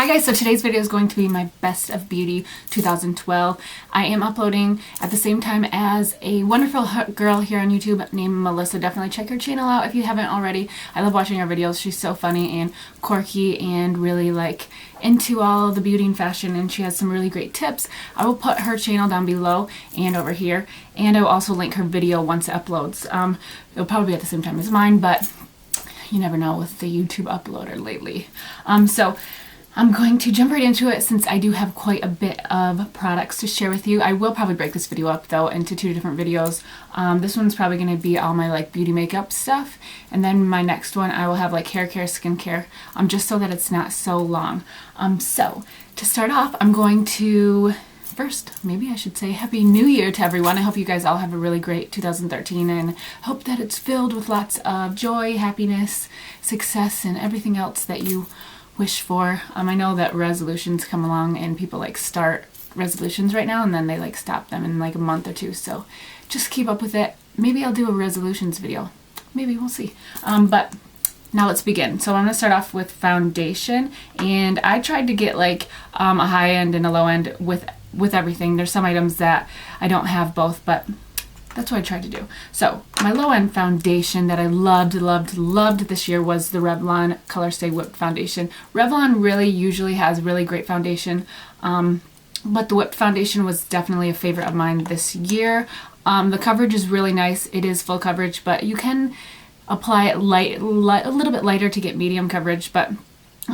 Hi guys, so today's video is going to be my Best of Beauty 2012. I am uploading at the same time as a wonderful girl here on YouTube named Melissa. Definitely check her channel out if you haven't already. I love watching her videos. She's so funny and quirky and really like into all of the beauty and fashion, and she has some really great tips. I will put her channel down below and over here, and I will also link her video once it uploads. It'll probably be at the same time as mine, but you never know with the YouTube uploader lately. So I'm going to jump right into it since I do have quite a bit of products to share with you. I will probably break this video up though into two different videos. This one's probably going to be all my like beauty makeup stuff, and then my next one I will have like hair care, skincare, just so that it's not so long. So to start off, I'm going to first, maybe I should say Happy New Year to everyone. I hope you guys all have a really great 2013 and hope that it's filled with lots of joy, happiness, success, and everything else that you wish for. I know that resolutions come along and people like start resolutions right now and then they like stop them in like a month or two, so just keep up with it. Maybe I'll do a resolutions video. Maybe, we'll see. But now let's begin. So I'm going to start off with foundation, and I tried to get like a high end and a low end with everything. There's some items that I don't have both, but that's what I tried to do. So my low-end foundation that I loved this year was the Revlon Color Stay Whipped Foundation. Revlon really usually has really great foundation, but the Whipped Foundation was definitely a favorite of mine this year. The coverage is really nice. It is full coverage, but you can apply it a little bit lighter to get medium coverage, but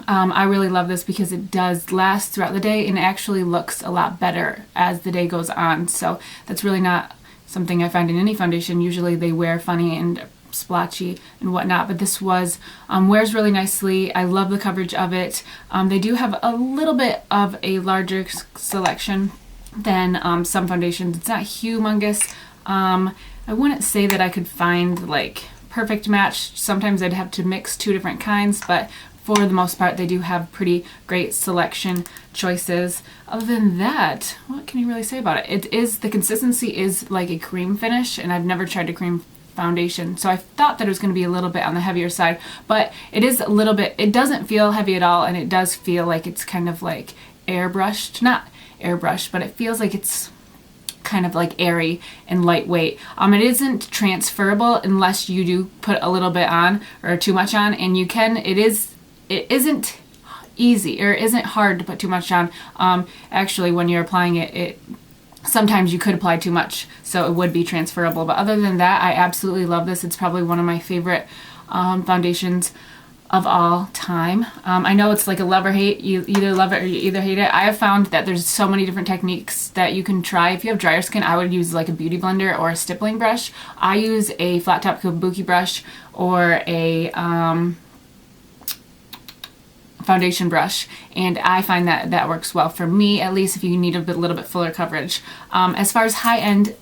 I really love this because it does last throughout the day and it actually looks a lot better as the day goes on. So that's really not something I find in any foundation. Usually they wear funny and splotchy and whatnot, but this wears really nicely. I love the coverage of it. They do have a little bit of a larger selection than some foundations. It's not humongous. I wouldn't say that I could find like perfect match. Sometimes I'd have to mix two different kinds, but for the most part they do have pretty great selection choices. Other than that, what can you really say about it? The consistency is like a cream finish, and I've never tried a cream foundation, so I thought that it was going to be a little bit on the heavier side, but it is a little bit. It doesn't feel heavy at all, and it does feel like it's kind of like airbrushed. Not airbrushed, but it feels like it's kind of like airy and lightweight. It isn't transferable unless you do put a little bit on or too much on, and you can. It isn't easy, or it isn't hard to put too much on. Actually, when you're applying it, sometimes you could apply too much, so it would be transferable. But other than that, I absolutely love this. It's probably one of my favorite foundations of all time. I know it's like a love or hate. You either love it or you either hate it. I have found that there's so many different techniques that you can try. If you have drier skin, I would use like a beauty blender or a stippling brush. I use a flat top kabuki brush or a foundation brush, and I find that that works well for me, at least if you need a little bit fuller coverage. As far as high-end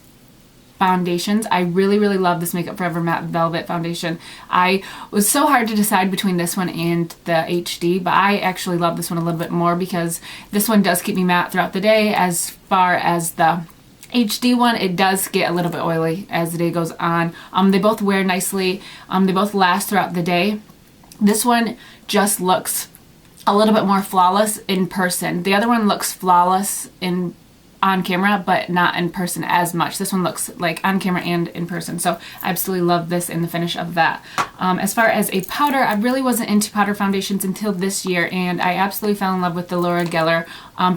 foundations, I really love this Makeup Forever Matte Velvet Foundation. I was so hard to decide between this one and the HD, but I actually love this one a little bit more because this one does keep me matte throughout the day. As far as the HD one, it does get a little bit oily as the day goes on. They both wear nicely. They both last throughout the day. This one just looks a little bit more flawless in person. The other one looks flawless on camera, but not in person as much. This one looks like on camera and in person, so I absolutely love this and the finish of that. As far as a powder, I really wasn't into powder foundations until this year, and I absolutely fell in love with the Laura Geller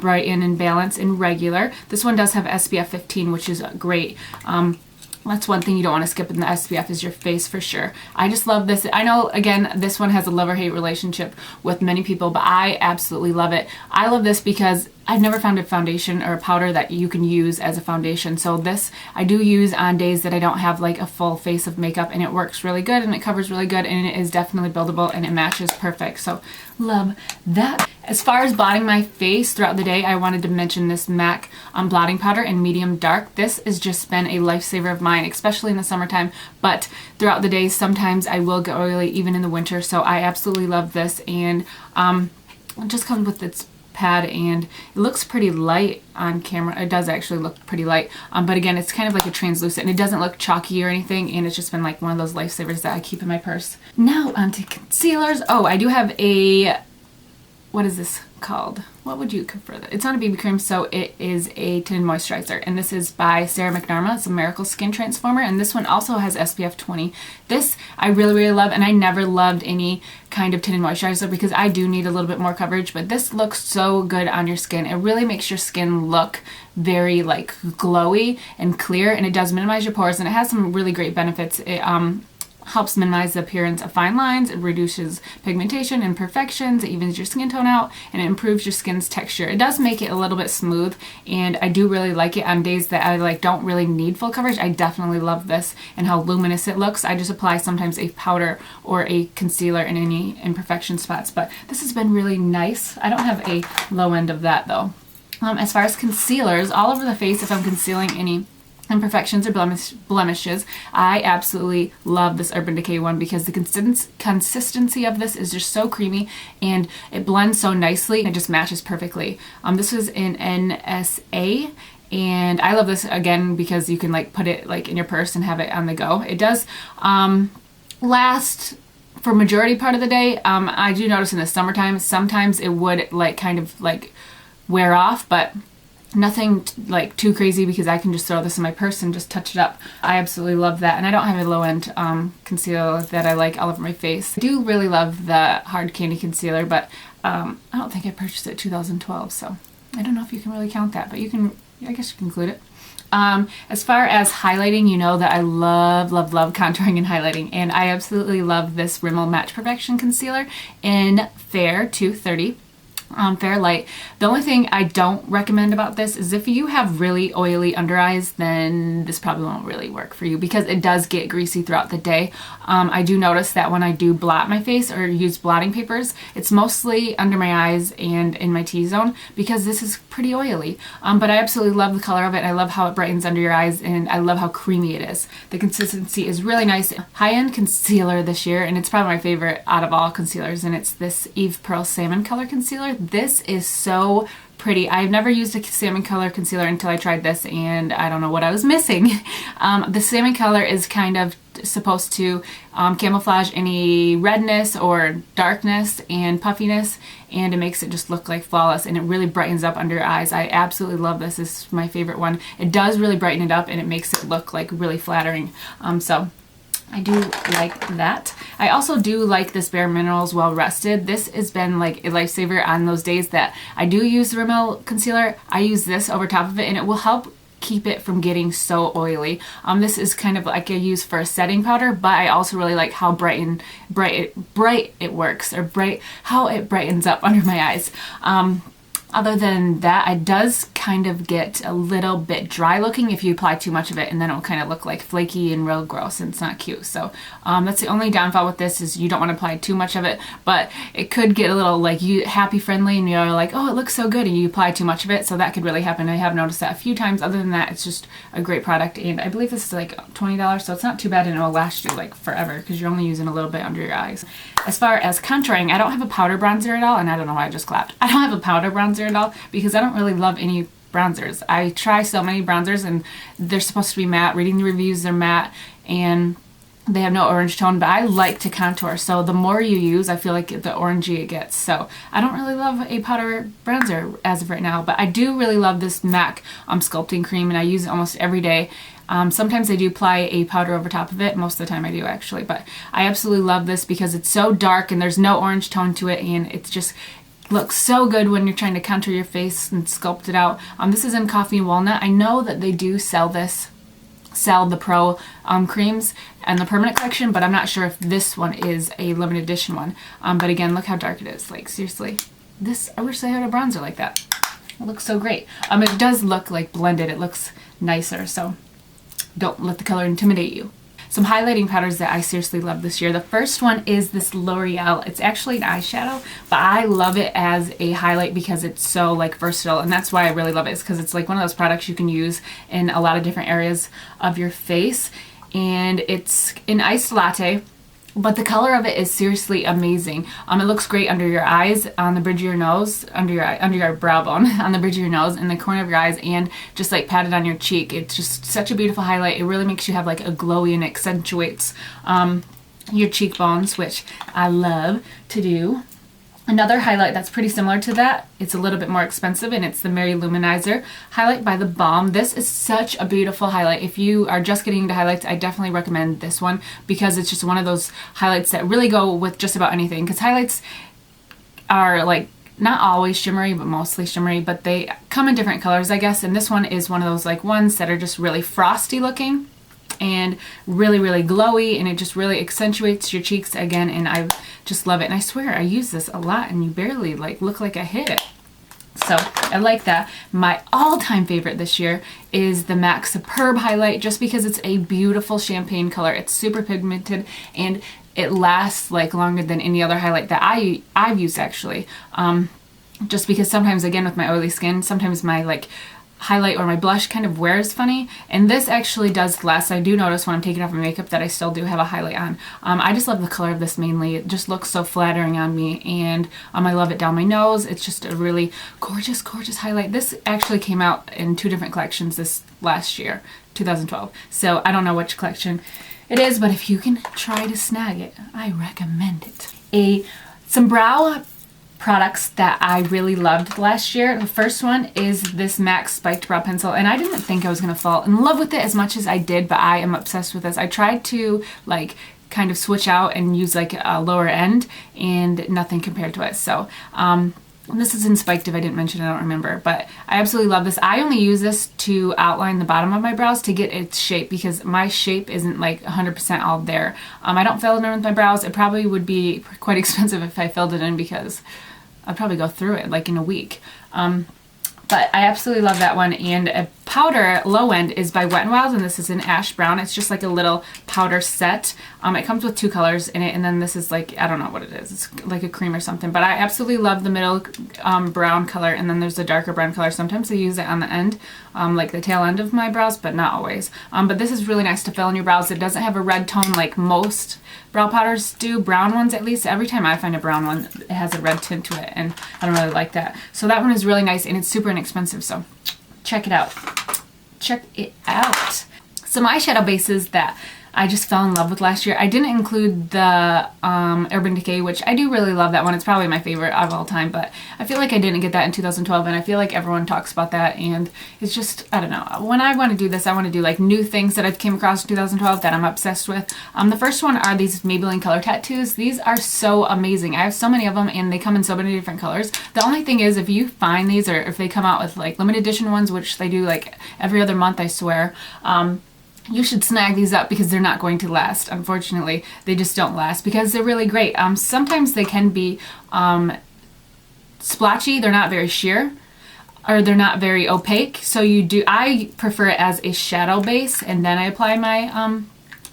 Brighten and Balance in regular. This one does have SPF 15, which is great. That's one thing you don't want to skip in the SPF is your face for sure. I just love this. I know, again, this one has a love-or-hate relationship with many people, but I absolutely love it. I love this because I've never found a foundation or a powder that you can use as a foundation. So this I do use on days that I don't have like a full face of makeup, and it works really good and it covers really good, and it is definitely buildable and it matches perfect. So love that. As far as blotting my face throughout the day, I wanted to mention this MAC blotting powder in medium dark. This has just been a lifesaver of mine, especially in the summertime, but throughout the day sometimes I will get oily even in the winter, so I absolutely love this. And it just comes with its pad, and it looks pretty light on camera. It does actually look pretty light, but again, it's kind of like a translucent, and it doesn't look chalky or anything, and it's just been like one of those lifesavers that I keep in my purse. Now onto concealers. Oh, I do have a what is this called? What would you prefer? It's not a BB cream, so it is a tinted moisturizer, and this is by Sarah McNarma. It's a Miracle Skin Transformer, and this one also has SPF 20. This I really, really love, and I never loved any kind of tinted moisturizer because I do need a little bit more coverage, but this looks so good on your skin. It really makes your skin look very like glowy and clear, and it does minimize your pores, and it has some really great benefits. It helps minimize the appearance of fine lines, it reduces pigmentation, imperfections, it evens your skin tone out, and it improves your skin's texture. It does make it a little bit smooth, and I do really like it on days that I like don't really need full coverage. I definitely love this and how luminous it looks. I just apply sometimes a powder or a concealer in any imperfection spots, but this has been really nice. I don't have a low end of that though. As far as concealers, all over the face, if I'm concealing any imperfections or blemishes, I absolutely love this Urban Decay one because the consistency of this is just so creamy and it blends so nicely. It just matches perfectly. This was in NSA, and I love this again because you can like put it like in your purse and have it on the go. It does last for majority part of the day. I do notice in the summertime sometimes it would like kind of like wear off, but nothing like too crazy because I can just throw this in my purse and just touch it up. I absolutely love that, and I don't have a low-end concealer that I like all over my face. I do really love the Hard Candy Concealer, but I don't think I purchased it in 2012, so I don't know if you can really count that, but you can, I guess you can include it. As far as highlighting, you know that I love, love, love contouring and highlighting, and I absolutely love this Rimmel Match Perfection Concealer in Fair 230. Fair Light. The only thing I don't recommend about this is if you have really oily under eyes, then this probably won't really work for you because it does get greasy throughout the day. I do notice that when I do blot my face or use blotting papers, it's mostly under my eyes and in my T-zone because this is pretty oily. But I absolutely love the color of it. I love how it brightens under your eyes, and I love how creamy it is. The consistency is really nice. High-end concealer this year, and it's probably my favorite out of all concealers, and it's this Eve Pearl Salmon color concealer. This is so pretty. I've never used a salmon color concealer until I tried this, and I don't know what I was missing. The salmon color is kind of supposed to camouflage any redness or darkness and puffiness, and it makes it just look like flawless, and it really brightens up under your eyes. I absolutely love this. This is my favorite one. It does really brighten it up, and it makes it look like really flattering. So I do like that. I also do like this Bare Minerals Well Rested. This has been like a lifesaver on those days that I do use the Rimmel concealer. I use this over top of it, and it will help keep it from getting so oily. This is kind of like I use for a setting powder, but I also really like how bright it works, or how it brightens up under my eyes. Other than that, it does kind of get a little bit dry looking if you apply too much of it, and then it'll kind of look like flaky and real gross, and it's not cute. So that's the only downfall with this, is you don't want to apply too much of it, but it could get a little like happy friendly, and you're like, oh, it looks so good, and you apply too much of it, so that could really happen. I have noticed that a few times. Other than that, it's just a great product, and I believe this is like $20, so it's not too bad, and it will last you like forever because you're only using a little bit under your eyes. As far as contouring, I don't have a powder bronzer at all, and I don't know why I just clapped. I don't have a powder bronzer at all because I don't really love any bronzers. I try so many bronzers, and they're supposed to be matte. Reading the reviews, they're matte, and they have no orange tone, but I like to contour, so the more you use, I feel like the orangey it gets. So I don't really love a powder bronzer as of right now, but I do really love this MAC sculpting cream, and I use it almost every day. Sometimes I do apply a powder over top of it. Most of the time I do, actually, but I absolutely love this because it's so dark and there's no orange tone to it, and it's just looks so good when you're trying to contour your face and sculpt it out. This is in Coffee and Walnut. I know that they do sell the Pro creams and the permanent collection, but I'm not sure if this one is a limited edition one. But again, look how dark it is. Like, seriously, this, I wish they had a bronzer like that. It looks so great. It does look like blended. It looks nicer, so don't let the color intimidate you. Some highlighting powders that I seriously love this year. The first one is this L'Oreal. It's actually an eyeshadow, but I love it as a highlight because it's so like versatile, and that's why I really love it, is because it's like one of those products you can use in a lot of different areas of your face. And it's an iced latte, but the color of it is seriously amazing. It looks great under your eyes, on the bridge of your nose, under your brow bone, on the bridge of your nose, in the corner of your eyes, and just like patted on your cheek. It's just such a beautiful highlight. It really makes you have like a glowy, and accentuates your cheekbones, which I love to do. Another highlight that's pretty similar to that, it's a little bit more expensive, and it's the Loumanizer highlight by the Balm. This is such a beautiful highlight. If you are just getting into highlights, I definitely recommend this one because it's just one of those highlights that really go with just about anything, because highlights are like not always shimmery, but mostly shimmery, but they come in different colors, I guess, and this one is one of those like ones that are just really frosty looking and really, really glowy, and it just really accentuates your cheeks again, and I just love it. And I swear I use this a lot and you barely like look like I hit it. So I like that. My all-time favorite this year is the MAC Superb highlight, just because it's a beautiful champagne color. It's super pigmented and it lasts like longer than any other highlight that I've used actually. Just because sometimes, again, with my oily skin, sometimes my like highlight or my blush kind of wears funny, and this actually does last. I do notice when I'm taking off my makeup that I still do have a highlight on. I just love the color of this mainly. It just looks so flattering on me, and I love it down my nose. It's just a really gorgeous, gorgeous highlight. This actually came out in 2 different collections this last year, 2012. So I don't know which collection it is, but if you can try to snag it, I recommend it. Some brow products that I really loved last year. The first one is this MAC Spiked Brow Pencil, and I didn't think I was going to fall in love with it as much as I did, but I am obsessed with this. I tried to like kind of switch out and use like a lower end, and nothing compared to it. So this is in Spiked. If I didn't mention it, I don't remember, but I absolutely love this. I only use this to outline the bottom of my brows to get its shape, because my shape isn't like 100% all there. I don't fill it in with my brows. It probably would be quite expensive if I filled it in, because I'd probably go through it like in a week. But I absolutely love that one. And a powder low end is by Wet n Wild, and this is in Ash Brown. It's just like a little powder set. It comes with 2 colors in it, and then this is like, I don't know what it is. It's like a cream or something. But I absolutely love the middle brown color, and then there's a darker brown color. Sometimes I use it on the end, like the tail end of my brows, but not always. But this is really nice to fill in your brows. It doesn't have a red tone like most brow powders do, brown ones at least. Every time I find a brown one, it has a red tint to it, and I don't really like that. So that one is really nice, and it's super inexpensive, so check it out. Check it out. Some eyeshadow bases that I just fell in love with last year. I didn't include the Urban Decay, which I do really love that one. It's probably my favorite of all time, but I feel like I didn't get that in 2012, and I feel like everyone talks about that, and it's just, I don't know. When I want to do this, I want to do like new things that I've came across in 2012 that I'm obsessed with. The first one are these Maybelline color tattoos. These are so amazing. I have so many of them, and they come in so many different colors. The only thing is, if you find these, or if they come out with like limited edition ones, which they do like every other month, I swear, you should snag these up, because they're not going to last. Unfortunately, they just don't last, because they're really great. Sometimes they can be splotchy. They're not very sheer, or they're not very opaque. So I prefer it as a shadow base, and then I apply my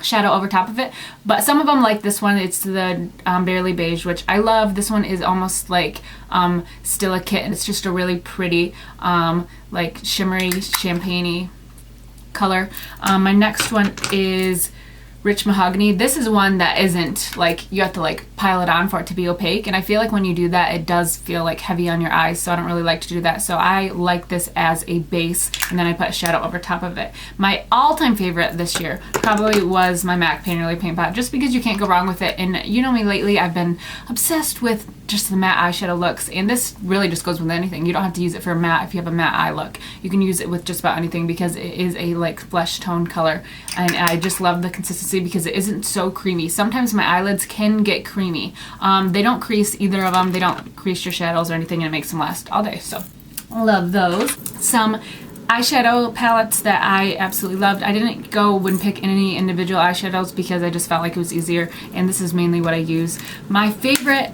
shadow over top of it. But some of them, like this one, it's the Barely Beige, which I love. This one is almost like still a kit, and it's just a really pretty like shimmery champagne-y color. My next one is Rich Mahogany. This is one that isn't like, you have to like pile it on for it to be opaque, and I feel like when you do that, it does feel like heavy on your eyes, so I don't really like to do that. So I like this as a base, and then I put a shadow over top of it. My all-time favorite this year probably was my MAC Painterly Paint Pot, just because you can't go wrong with it. And you know me, lately I've been obsessed with just the matte eyeshadow looks, and this really just goes with anything. You don't have to use it for a matte if you have a matte eye look. You can use it with just about anything, because it is a like flesh tone color, and I just love the consistency because it isn't so creamy. Sometimes my eyelids can get creamy. They don't crease, either of them. They don't crease your shadows or anything, and it makes them last all day, so love those. Some eyeshadow palettes that I absolutely loved. I didn't go and pick any individual eyeshadows because I just felt like it was easier, and this is mainly what I use. My favorite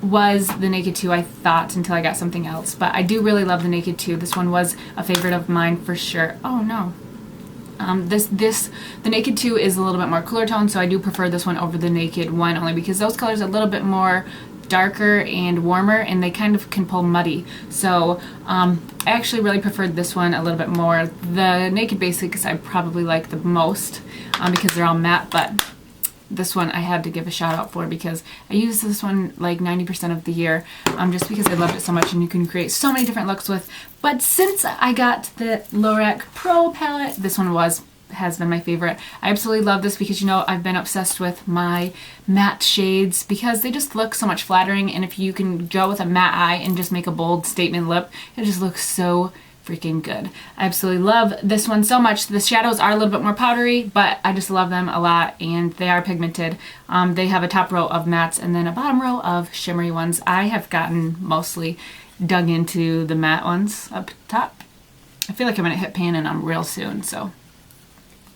was the Naked 2, I thought, until I got something else, but I do really love the Naked 2. This one was a favorite of mine for sure. Oh no. The Naked 2 is a little bit more cooler tone, so I do prefer this one over the Naked 1, only because those colors are a little bit more darker and warmer, and they kind of can pull muddy. So I actually really preferred this one a little bit more. The Naked Basics I probably like the most, because they're all matte, but this one I had to give a shout out for, because I use this one like 90% of the year, just because I loved it so much, and you can create so many different looks with. But since I got the Lorac Pro palette, this one has been my favorite. I absolutely love this because, you know, I've been obsessed with my matte shades because they just look so much flattering, and if you can go with a matte eye and just make a bold statement lip, it just looks so freaking good. I absolutely love this one so much. The shadows are a little bit more powdery, but I just love them a lot, and they are pigmented. They have a top row of mattes and then a bottom row of shimmery ones. I have gotten mostly dug into the matte ones up top. I feel like I'm gonna hit pan in them real soon, so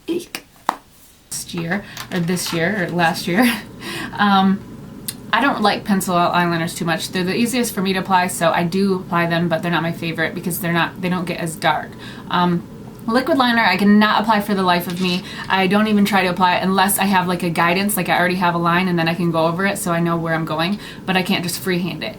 eek. This year, or last year, I don't like pencil eyeliners too much. They're the easiest for me to apply, so I do apply them, but they're not my favorite because they don't get as dark. Liquid liner I cannot apply for the life of me. I don't even try to apply it unless I have like a guidance, like I already have a line and then I can go over it so I know where I'm going, but I can't just freehand it.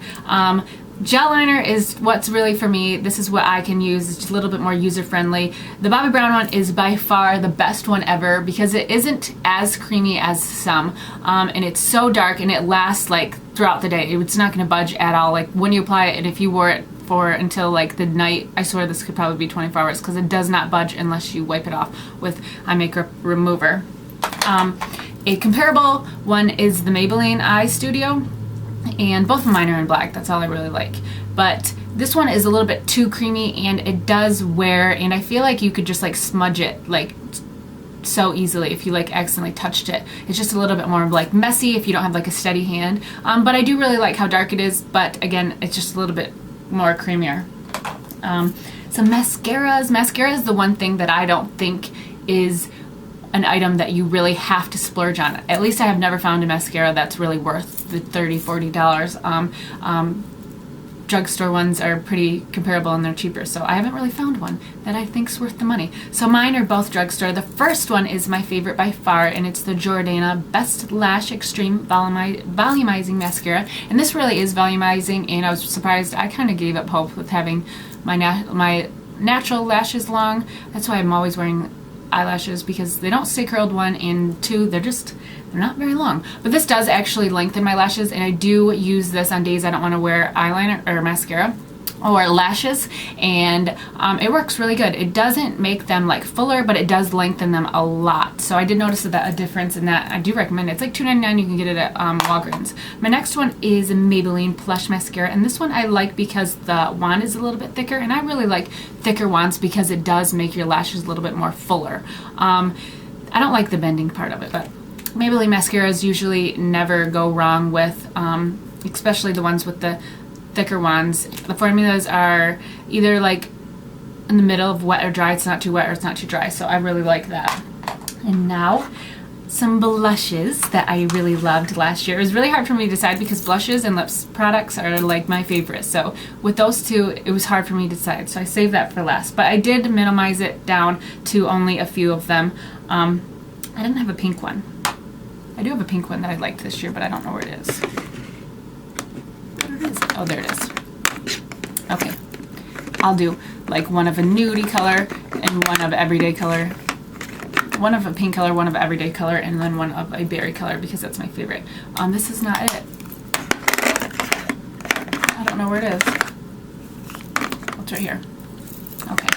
Gel liner is what's really for me. This is what I can use. It's just a little bit more user-friendly. The Bobbi Brown one is by far the best one ever because it isn't as creamy as some, and it's so dark and it lasts like throughout the day. It's not going to budge at all. Like when you apply it, and if you wore it for until like the night, I swear this could probably be 24 hours because it does not budge unless you wipe it off with eye makeup remover. A comparable one is the Maybelline Eye Studio, and both of mine are in black. That's all I really like. But this one is a little bit too creamy, and it does wear, and I feel like you could just like smudge it like so easily if you like accidentally touched it. It's just a little bit more like messy if you don't have like a steady hand. But I do really like how dark it is, but again, it's just a little bit more creamier. So mascaras. Mascara is the one thing that I don't think is an item that you really have to splurge on. At least I have never found a mascara that's really worth the $30-$40. Drugstore ones are pretty comparable and they're cheaper, so I haven't really found one that I think's worth the money. So mine are both drugstore. The first one is my favorite by far, and it's the Jordana Best Lash Extreme Volumizing Mascara, and this really is volumizing, and I was surprised. I kind of gave up hope with having my natural lashes long. That's why I'm always wearing eyelashes, because they don't stay curled, one, and two, they're not very long. But this does actually lengthen my lashes, and I do use this on days I don't want to wear eyeliner or mascara or lashes, and it works really good. It doesn't make them like fuller, but it does lengthen them a lot. So I did notice that a difference in that. I do recommend it. It's like $2.99. You can get it at Walgreens. My next one is Maybelline Plush Mascara, and this one I like because the wand is a little bit thicker, and I really like thicker wands because it does make your lashes a little bit more fuller. I don't like the bending part of it, but Maybelline mascaras usually never go wrong with, especially the ones with the thicker ones. The formulas are either like in the middle of wet or dry. It's not too wet or it's not too dry, so I really like that. And now some blushes that I really loved last year. It was really hard for me to decide because blushes and lips products are like my favorite. So with those two, it was hard for me to decide. So I saved that for last. But I did minimize it down to only a few of them. I didn't have a pink one. I do have a pink one that I liked this year, but I don't know where it is. Where is it? Oh, there it is. Okay. I'll do like one of a nudie color and one of everyday color. One of a pink color, one of everyday color, and then one of a berry color because that's my favorite. This is not it. I don't know where it is. It's right here. Okay.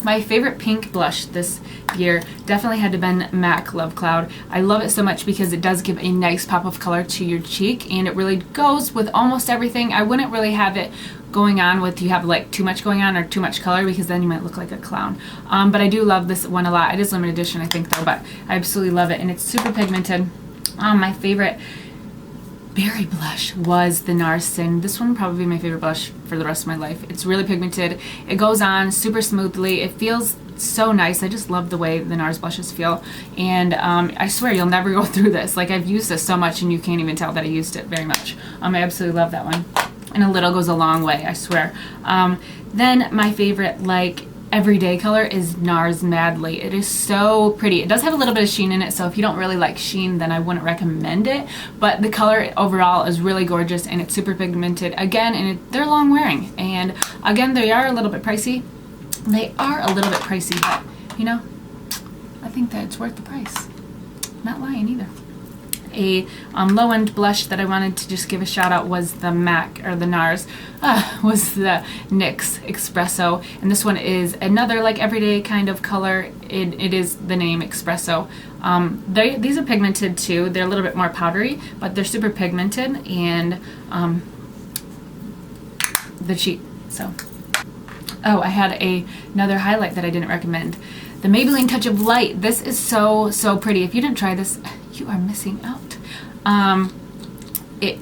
My favorite pink blush this year definitely had to been MAC Love Cloud. I love it so much because it does give a nice pop of color to your cheek, and it really goes with almost everything. I wouldn't really have it going on with you have like too much going on or too much color, because then you might look like a clown. But I do love this one a lot. It is limited edition, I think, though, but I absolutely love it, and it's super pigmented. My favorite berry blush was the Nars Sin. This one will probably be my favorite blush for the rest of my life. It's really pigmented. It goes on super smoothly. It feels so nice. I just love the way the Nars blushes feel, and I swear you'll never go through this. Like, I've used this so much and you can't even tell that I used it very much. I absolutely love that one, and a little goes a long way, I swear. Then my favorite like everyday color is Nars Madly. It is so pretty. It does have a little bit of sheen in it, so if you don't really like sheen, then I wouldn't recommend it, but the color overall is really gorgeous, and it's super pigmented again, and they're long wearing, and again, they are a little bit pricey. They are a little bit pricey, but you know, I think that it's worth the price. Not lying either. A low-end blush that I wanted to just give a shout out was the Nars, was the NYX Espresso, and this one is another like everyday kind of color. It is the name Espresso. These are pigmented too. They're a little bit more powdery, but they're super pigmented, and they're cheap. So, oh, I had another highlight that I didn't recommend. The Maybelline Touch of Light. This is so pretty. If you didn't try this, you are missing out. It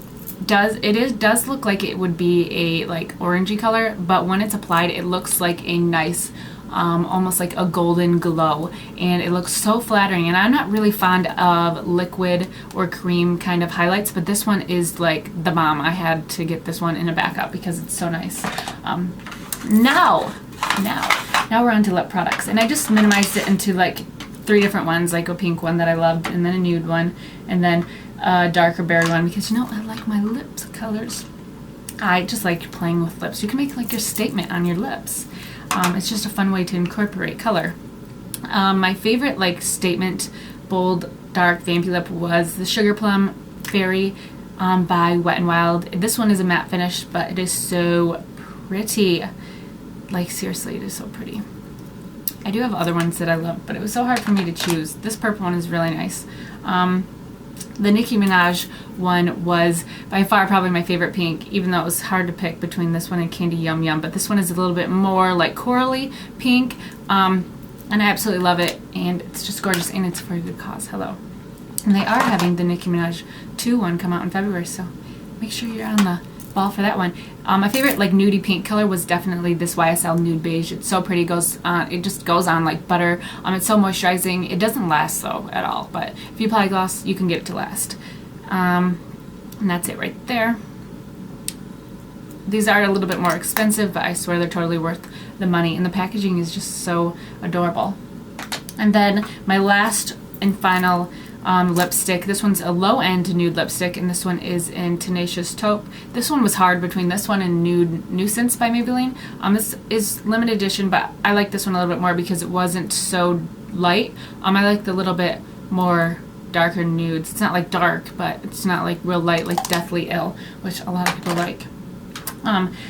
does look like it would be a like orangey color, but when it's applied, it looks like a nice, almost like a golden glow, and it looks so flattering. And I'm not really fond of liquid or cream kind of highlights, but this one is like the bomb. I had to get this one in a backup because it's so nice. Now we're on to lip products, and I just minimized it into like 3 different ones, like a pink one that I loved, and then a nude one, and then a darker berry one, because you know I like my lips colors. I just like playing with lips. You can make like your statement on your lips. It's just a fun way to incorporate color. My favorite like statement bold dark vampy lip was the Sugar Plum Fairy by Wet n Wild. This one is a matte finish, but it is so pretty. Like seriously, it is so pretty. I do have other ones that I love, but it was so hard for me to choose. This purple one is really nice. The Nicki Minaj one was by far probably my favorite pink, even though it was hard to pick between this one and Candy Yum Yum. But this one is a little bit more like corally pink, and I absolutely love it, and it's just gorgeous, and it's for a good cause. Hello. And they are having the Nicki Minaj 2 one come out in February, so make sure you're on the ball for that one. My favorite like nudie pink color was definitely this YSL Nude Beige. It's so pretty. It just goes on like butter. It's so moisturizing. It doesn't last though at all, but if you apply gloss, you can get it to last. And that's it right there. These are a little bit more expensive, but I swear they're totally worth the money, and the packaging is just so adorable. And then my last and final lipstick. This one's a low-end nude lipstick, and this one is in Tenacious Taupe. This one was hard between this one and Nude Nuisance by Maybelline. This is limited edition, but I like this one a little bit more because it wasn't so light. I like the little bit more darker nudes. It's not like dark, but it's not like real light, like Deathly Ill, which a lot of people like.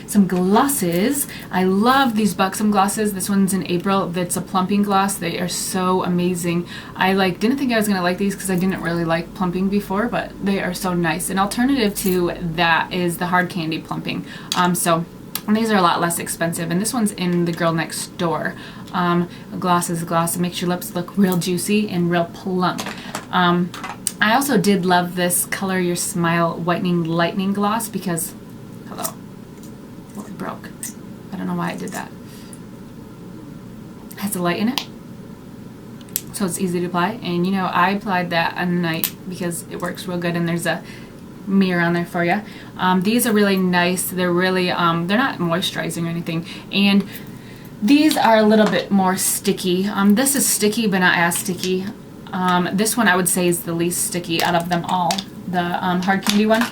Some glosses. I love these Buxom glosses. This one's in April. That's a plumping gloss. They are so amazing. I didn't think I was gonna like these because I didn't really like plumping before, but they are so nice. An alternative to that is the hard candy plumping. So these are a lot less expensive, and this one's in the Girl Next Door. A gloss is a gloss. It makes your lips look real juicy and real plump. I also did love this Color Your Smile Whitening Lightning Gloss because, hello, well, it broke. I don't know why I did that. It has a light in it, so it's easy to apply. And you know, I applied that at night because it works real good, and there's a mirror on there for you. These are really nice. They're really, they're not moisturizing or anything. And these are a little bit more sticky. This is sticky, but not as sticky. This one I would say is the least sticky out of them all, the hard candy one.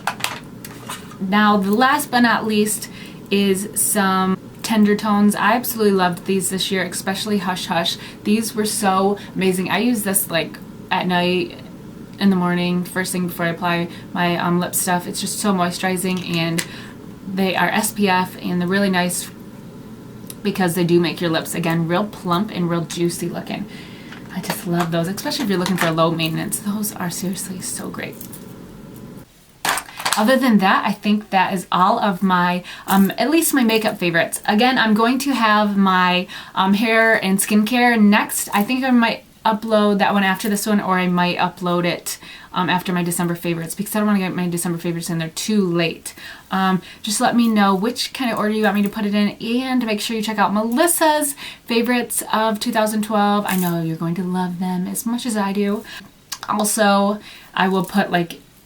Now the last but not least is some Tender Tones. I absolutely loved these this year, especially Hush Hush. These were so amazing. I use this like at night, in the morning, first thing before I apply my lip stuff. It's just so moisturizing, and they are SPF, and they're really nice because they do make your lips, again, real plump and real juicy looking. I just love those, especially if you're looking for low maintenance. Those are seriously so great. Other than that, I think that is all of my, at least my makeup favorites. Again, I'm going to have my hair and skincare next. I think I might upload that one after this one, or I might upload it after my December favorites, because I don't want to get my December favorites in there too late. Just let me know which kind of order you want me to put it in, and make sure you check out Melissa's favorites of 2012. I know you're going to love them as much as I do. Also, I will put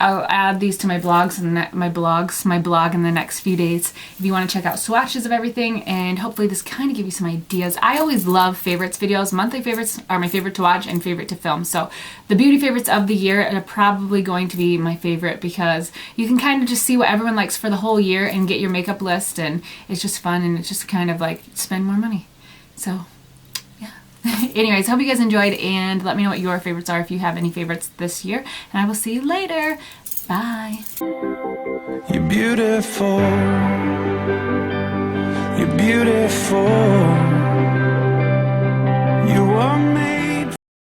I'll add these to my blogs and my blog in the next few days if you want to check out swatches of everything, and hopefully this kind of give you some ideas. I always love favorites videos. Monthly favorites are my favorite to watch and favorite to film. So the beauty favorites of the year are probably going to be my favorite, because you can kind of just see what everyone likes for the whole year and get your makeup list, and it's just fun, and it's just kind of like spend more money. So yeah, Anyways, hope you guys enjoyed, and let me know what your favorites are if you have any favorites this year. And I will see you later. Bye. You're beautiful. You're beautiful.